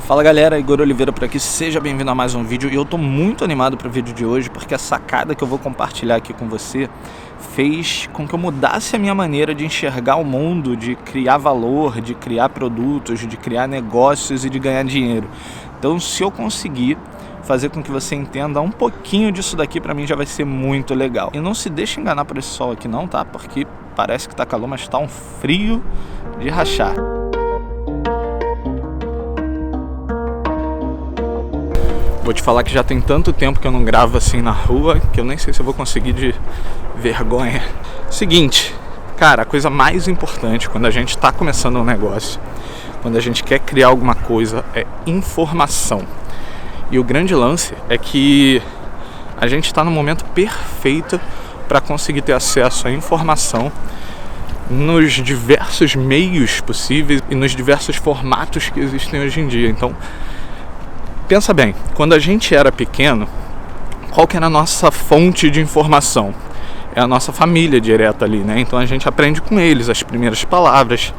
Fala galera, Igor Oliveira por aqui, seja bem-vindo a mais um vídeo. E eu tô muito animado para o vídeo de hoje porque a sacada que eu vou compartilhar aqui com você fez com que eu mudasse a minha maneira de enxergar o mundo, de criar valor, de criar produtos, de criar negócios e de ganhar dinheiro. Então, se eu conseguir fazer com que você entenda um pouquinho disso daqui, pra mim já vai ser muito legal. E não se deixe enganar por esse sol aqui não, tá? Porque parece que tá calor, mas tá um frio de rachar. Vou te falar que já tem tanto tempo que eu não gravo assim na rua que eu nem sei se eu vou conseguir de vergonha. Seguinte, cara, a coisa mais importante quando a gente tá começando um negócio, quando a gente quer criar alguma coisa, é informação. E o grande lance é que a gente está no momento perfeito para conseguir ter acesso à informação nos diversos meios possíveis e nos diversos formatos que existem hoje em dia. Então, pensa bem, quando a gente era pequeno, qual que era a nossa fonte de informação? É a nossa família direta ali, né? Então a gente aprende com eles as primeiras palavras,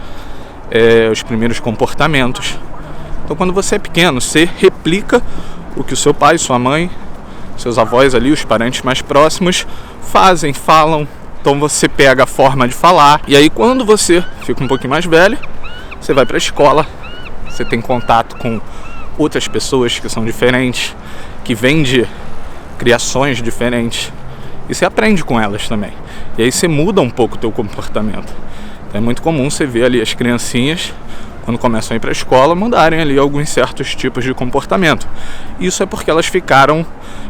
os primeiros comportamentos. Então quando você é pequeno, você replica o que o seu pai, sua mãe, seus avós ali, os parentes mais próximos fazem, falam. Então você pega a forma de falar. E aí quando você fica um pouquinho mais velho, você vai para a escola, você tem contato com outras pessoas que são diferentes, que vêm de criações diferentes, e você aprende com elas também. E aí você muda um pouco o teu comportamento. Então é muito comum você ver ali as criancinhas, quando começam a ir para a escola, mudarem ali alguns certos tipos de comportamento. Isso é porque elas ficaram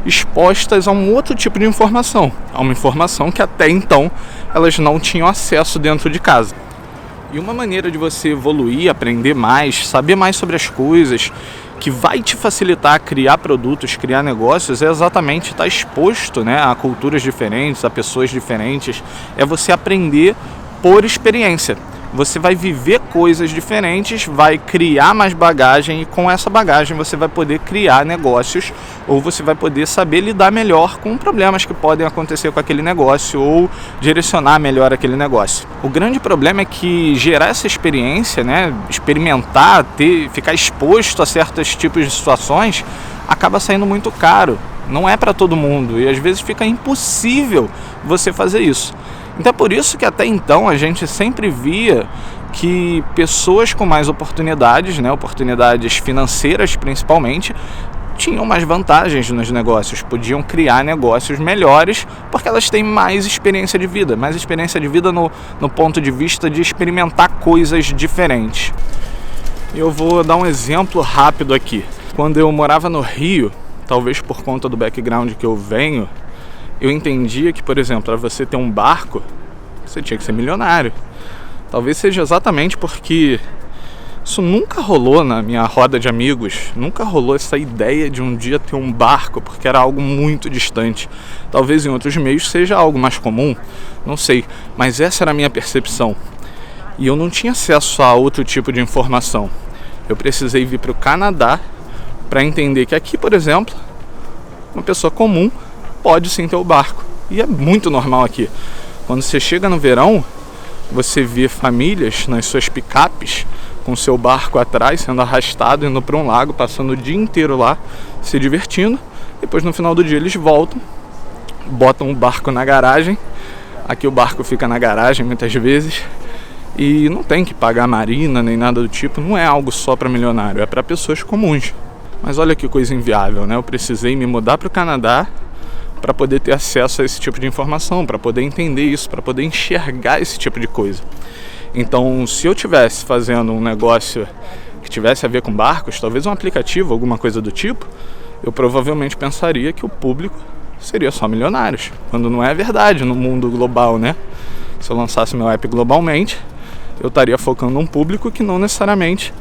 expostas a um outro tipo de informação, a uma informação que até então elas não tinham acesso dentro de casa. E uma maneira de você evoluir, aprender mais, saber mais sobre as coisas, que vai te facilitar a criar produtos, criar negócios, é exatamente estar exposto, né, a culturas diferentes, a pessoas diferentes. É você aprender por experiência. Você vai viver coisas diferentes, vai criar mais bagagem e com essa bagagem você vai poder criar negócios ou você vai poder saber lidar melhor com problemas que podem acontecer com aquele negócio ou direcionar melhor aquele negócio. O grande problema é que gerar essa experiência, né, experimentar, ficar exposto a certos tipos de situações acaba saindo muito caro. Não é para todo mundo e às vezes fica impossível você fazer isso. Então é por isso que até então a gente sempre via que pessoas com mais oportunidades, né, oportunidades financeiras principalmente, tinham mais vantagens nos negócios, podiam criar negócios melhores porque elas têm mais experiência de vida no ponto de vista de experimentar coisas diferentes. Eu vou dar um exemplo rápido aqui. Quando eu morava no Rio, talvez por conta do background que eu venho, eu entendia que, por exemplo, para você ter um barco, você tinha que ser milionário. Talvez seja exatamente porque isso nunca rolou na minha roda de amigos, nunca rolou essa ideia de um dia ter um barco, porque era algo muito distante. Talvez em outros meios seja algo mais comum, não sei, mas essa era a minha percepção. E eu não tinha acesso a outro tipo de informação. Eu precisei vir para o Canadá para entender que aqui, por exemplo, uma pessoa comum pode sim ter o barco. E é muito normal aqui. Quando você chega no verão, você vê famílias nas suas picapes com seu barco atrás, sendo arrastado, indo para um lago, passando o dia inteiro lá, se divertindo. Depois no final do dia eles voltam, botam o barco na garagem. Aqui o barco fica na garagem muitas vezes. E não tem que pagar marina nem nada do tipo. Não é algo só para milionário, é para pessoas comuns. Mas olha que coisa inviável, né? Eu precisei me mudar para o Canadá para poder ter acesso a esse tipo de informação, para poder entender isso, para poder enxergar esse tipo de coisa. Então, se eu estivesse fazendo um negócio que tivesse a ver com barcos, talvez um aplicativo, alguma coisa do tipo, eu provavelmente pensaria que o público seria só milionários, quando não é verdade no mundo global, né? Se eu lançasse meu app globalmente, eu estaria focando num público que não necessariamente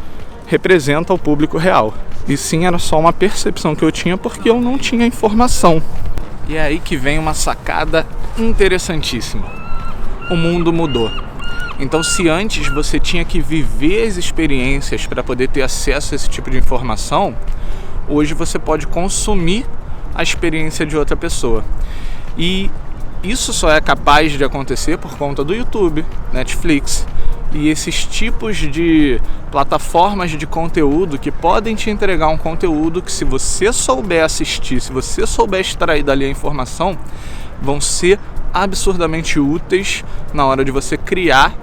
representa o público real. E sim, era só uma percepção que eu tinha porque eu não tinha informação. E é aí que vem uma sacada interessantíssima. O mundo mudou. Então, se antes você tinha que viver as experiências para poder ter acesso a esse tipo de informação, hoje você pode consumir a experiência de outra pessoa. E isso só é capaz de acontecer por conta do YouTube, Netflix, e esses tipos de plataformas de conteúdo que podem te entregar um conteúdo que, se você souber assistir, se você souber extrair dali a informação, vão ser absurdamente úteis na hora de você criar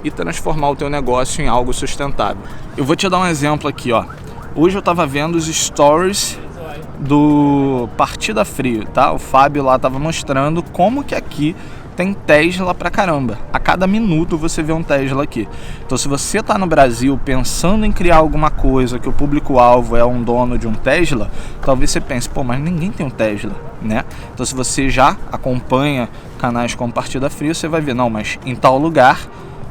e transformar o teu negócio em algo sustentável. Eu vou te dar um exemplo aqui, ó. Hoje eu tava vendo os stories do Partida Frio, tá? O Fábio lá tava mostrando como que aqui tem Tesla pra caramba. A cada minuto você vê um Tesla aqui. Então, se você tá no Brasil pensando em criar alguma coisa que o público-alvo é um dono de um Tesla, talvez você pense, pô, mas ninguém tem um Tesla, né? Então, se você já acompanha canais como Partida Frio, você vai ver, não, mas em tal lugar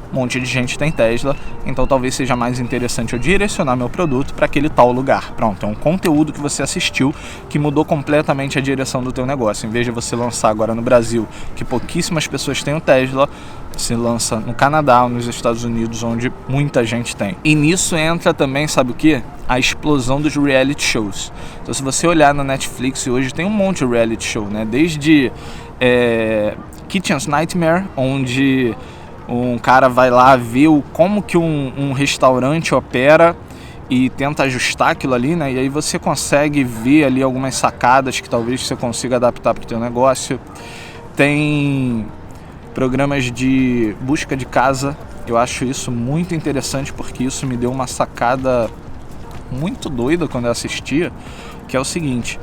um monte de gente tem Tesla, então talvez seja mais interessante eu direcionar meu produto para aquele tal lugar. Pronto, é um conteúdo que você assistiu que mudou completamente a direção do teu negócio. Em vez de você lançar agora no Brasil, que pouquíssimas pessoas têm o Tesla, você lança no Canadá ou nos Estados Unidos, onde muita gente tem. E nisso entra também, sabe o que? A explosão dos reality shows. Então, se você olhar na Netflix, hoje tem um monte de reality show, né? Desde Kitchen's Nightmare, onde um cara vai lá ver como que um restaurante opera e tenta ajustar aquilo ali, né? E aí você consegue ver ali algumas sacadas que talvez você consiga adaptar para o teu negócio. Tem programas de busca de casa. Eu acho isso muito interessante, porque isso me deu uma sacada muito doida quando eu assistia, que é o seguinte: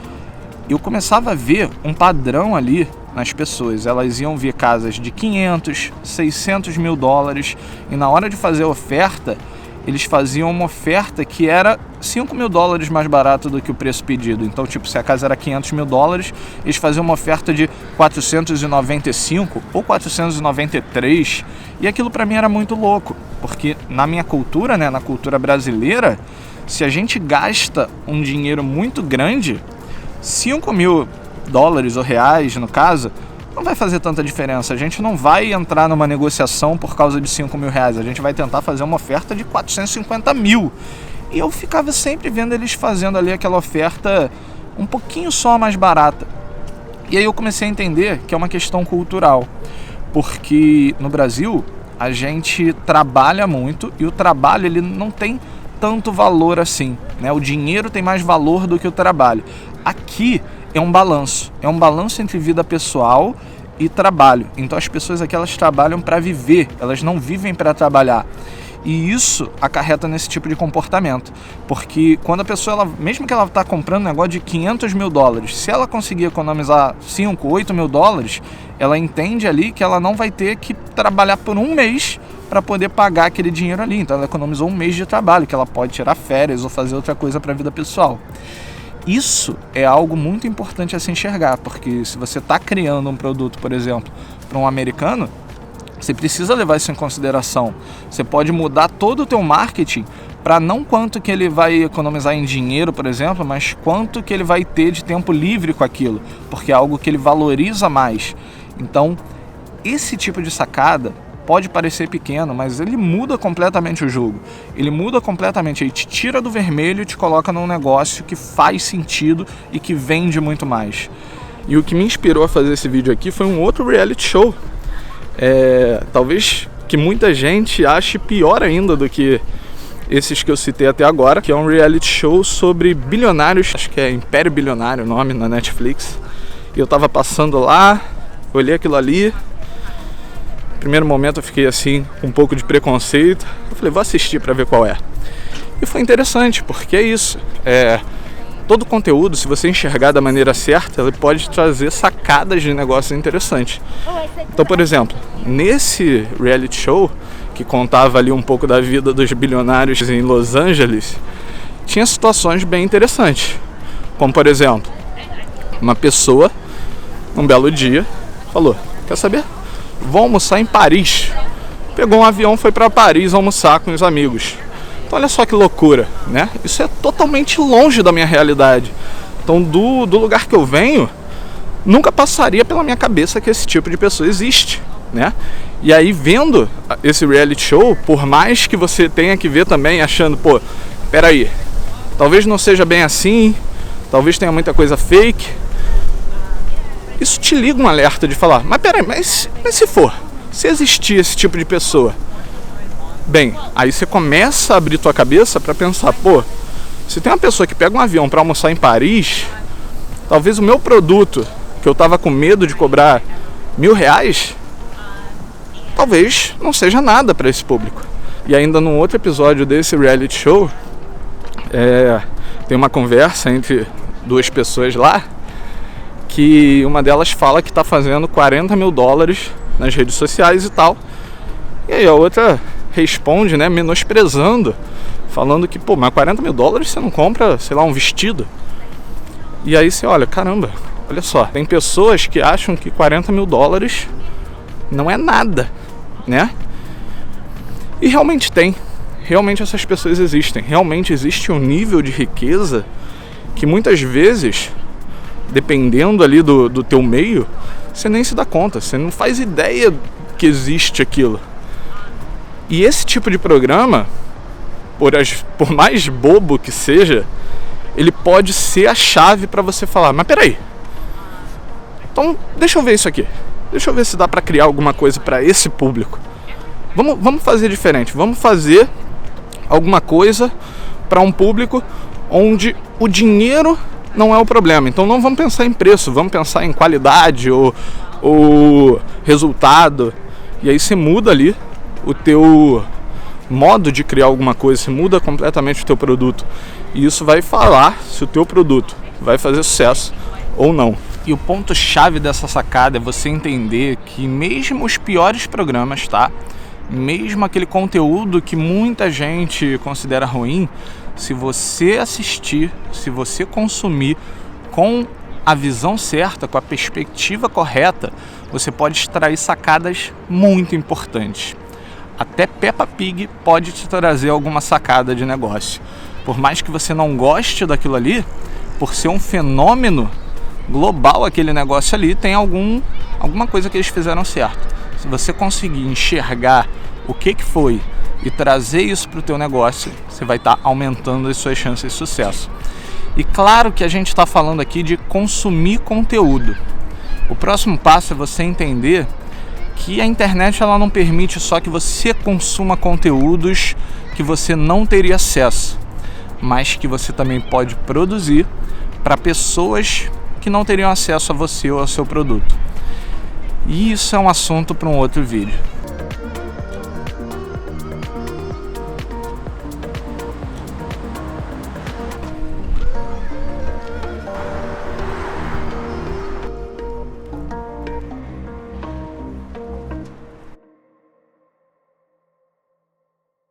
eu começava a ver um padrão ali nas pessoas. Elas iam ver casas de 500, 600 mil dólares, e na hora de fazer a oferta, eles faziam uma oferta que era 5 mil dólares mais barato do que o preço pedido. Então, tipo, se a casa era 500 mil dólares, eles faziam uma oferta de 495 ou 493, e aquilo pra mim era muito louco, porque na minha cultura, né, na cultura brasileira, se a gente gasta um dinheiro muito grande, 5 mil dólares ou reais, no caso, não vai fazer tanta diferença. A gente não vai entrar numa negociação por causa de 5 mil reais. A gente vai tentar fazer uma oferta de 450 mil. E eu ficava sempre vendo eles fazendo ali aquela oferta um pouquinho só mais barata. E aí eu comecei a entender que é uma questão cultural. Porque no Brasil, a gente trabalha muito, e o trabalho ele não tem tanto valor assim, né? O dinheiro tem mais valor do que o trabalho. Aqui é um balanço entre vida pessoal e trabalho. Então as pessoas aqui, elas trabalham para viver, elas não vivem para trabalhar. E isso acarreta nesse tipo de comportamento, porque quando a pessoa, mesmo que ela está comprando um negócio de 500 mil dólares, se ela conseguir economizar 5, 8 mil dólares, ela entende ali que ela não vai ter que trabalhar por um mês para poder pagar aquele dinheiro ali. Então ela economizou um mês de trabalho, que ela pode tirar férias ou fazer outra coisa para a vida pessoal. Isso é algo muito importante a se enxergar, porque se você está criando um produto, por exemplo, para um americano, você precisa levar isso em consideração. Você pode mudar todo o teu marketing para não quanto que ele vai economizar em dinheiro, por exemplo, mas quanto que ele vai ter de tempo livre com aquilo, porque é algo que ele valoriza mais. Então, esse tipo de sacada pode parecer pequeno, mas ele muda completamente o jogo. Ele muda completamente, ele te tira do vermelho e te coloca num negócio que faz sentido e que vende muito mais. E o que me inspirou a fazer esse vídeo aqui foi um outro reality show. Talvez que muita gente ache pior ainda do que esses que eu citei até agora, que é um reality show sobre bilionários. Acho que é Império Bilionário o nome, na Netflix. E eu tava passando lá, olhei aquilo ali. Primeiro momento eu fiquei assim, com um pouco de preconceito. Eu falei, vou assistir para ver qual é. E foi interessante, porque é isso. Todo conteúdo, se você enxergar da maneira certa, ele pode trazer sacadas de negócios interessantes. Então, por exemplo, nesse reality show, que contava ali um pouco da vida dos bilionários em Los Angeles, tinha situações bem interessantes. Como, por exemplo, uma pessoa, um belo dia, falou, quer saber? Vou almoçar em Paris. Pegou um avião, foi para Paris almoçar com os amigos. Então olha só que loucura, né? Isso é totalmente longe da minha realidade. Então do lugar que eu venho, nunca passaria pela minha cabeça que esse tipo de pessoa existe, né? E aí, vendo esse reality show, por mais que você tenha que ver também achando, pô, peraí, talvez não seja bem assim, talvez tenha muita coisa fake, isso te liga um alerta de falar, mas peraí, mas se existir esse tipo de pessoa, Bem, aí você começa a abrir tua cabeça para pensar, pô, se tem uma pessoa que pega um avião para almoçar em Paris, talvez o meu produto, que eu tava com medo de cobrar R$1.000, talvez não seja nada para esse público. E ainda num outro episódio desse reality show, tem uma conversa entre duas pessoas lá, que uma delas fala que está fazendo $40 mil nas redes sociais e tal. E aí a outra responde, né, menosprezando, falando que, pô, mas $40 mil você não compra, sei lá, um vestido. E aí você olha, caramba, olha só, tem pessoas que acham que $40 mil não é nada, né? E realmente tem. Realmente essas pessoas existem. Realmente existe um nível de riqueza que muitas vezes, dependendo ali do teu meio, você nem se dá conta. Você não faz ideia que existe aquilo. E esse tipo de programa, por mais bobo que seja, ele pode ser a chave para você falar, mas peraí, então deixa eu ver isso aqui. Deixa eu ver se dá para criar alguma coisa para esse público. Vamos fazer diferente. Vamos fazer alguma coisa para um público onde o dinheiro não é o problema. Então não vamos pensar em preço, vamos pensar em qualidade ou resultado. E aí você muda ali o teu modo de criar alguma coisa, você muda completamente o teu produto. E isso vai falar se o teu produto vai fazer sucesso ou não. E o ponto-chave dessa sacada é você entender que mesmo os piores programas, tá? Mesmo aquele conteúdo que muita gente considera ruim, se você assistir, se você consumir com a visão certa, com a perspectiva correta, você pode extrair sacadas muito importantes. Até Peppa Pig pode te trazer alguma sacada de negócio. Por mais que você não goste daquilo ali, por ser um fenômeno global aquele negócio ali, tem alguma coisa que eles fizeram certo. Se você conseguir enxergar o que foi e trazer isso para o teu negócio, você vai estar aumentando as suas chances de sucesso. E claro que a gente está falando aqui de consumir conteúdo. O próximo passo é você entender que a internet ela não permite só que você consuma conteúdos que você não teria acesso, mas que você também pode produzir para pessoas que não teriam acesso a você ou ao seu produto. E isso é um assunto para um outro vídeo.